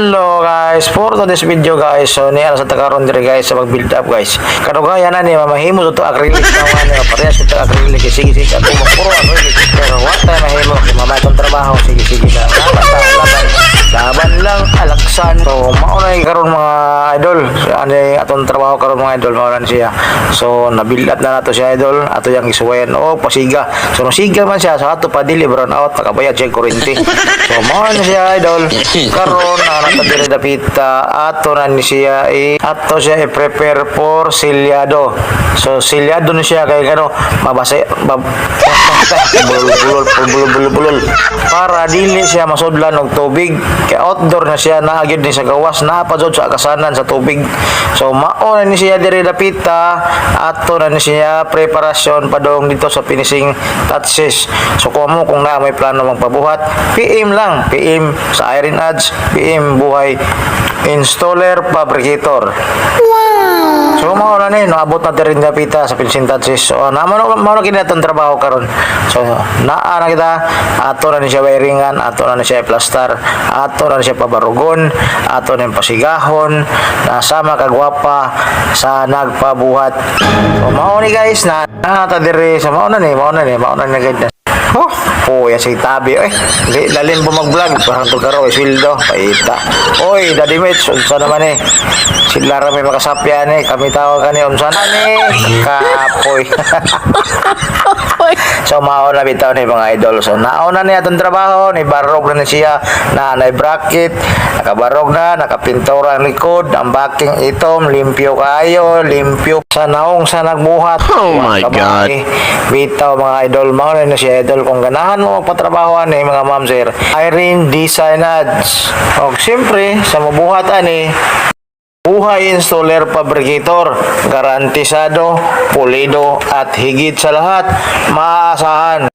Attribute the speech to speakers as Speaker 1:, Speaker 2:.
Speaker 1: Hello guys, for today's video guys, so niya sa takaron dire guys sa mag-build up guys. Kadugaya na ni mamahimo to acrylic na wala parehas to acrylic sige ako puro acrylic pero what time mahimo kay mamay tong trabaho sige na laban lang alaksan so mauna karon mga idol ano atong trabaho karon mga idol mao siya. So na-build up na nato siya idol ato yang isuwayan pasiga. So no siga man siya sa ato pa dili brown out makabayad siya kuryente. So mao na siya idol karon na dire dapita ato na ni siya ato siya i-prepare for silyado. So silyado na siya kay ano mabasa bulol para dili siya masudlan og tubig kay outdoor na siya naagid ni sa gawas na pa jud sa kasanan sa tubig. So mao na ni siya dire dapita ato na ni siya preparasyon padong dito sa finishing touches. So kung mo kung na may plano magpabuhat PM lang PM sa Iron Ads PM buhay installer fabricator. So mao na ni naabot na rin dapita sa finishing touches. So na mao kini atong trabaho karon. So naa na kita ato na ni siya wiringan, ato na ni siya plaster, ato na ni siya pabarugon, ato na pasigahon na sama kagwapa sa nagpabuhat. So mao ni guys na ta dire sa mao na ni guys. Ya si tabi dalin po mag-vlog parang to karo sweldo paita. Oy daddy mates unsa naman sila ra may makasapyan kami tawag kani unsa ni kapoy. So mao na bitaw ni mga idol. So nauna ni atong trabaho ni barog na siya na bracket nakabarog na nakapintura ang likod ang backing itom limpyo kayo limpyo sa naong sa nagbuhat.
Speaker 2: Oh my God.
Speaker 1: Bitaw mga idol mao na siya idol kung ganahan mo magpatrabaho ani mga ma'am sir Irene Design Ads. O siyempre sa mabuhat ani buhay installer fabricator garantisado pulido at higit sa lahat maaasahan.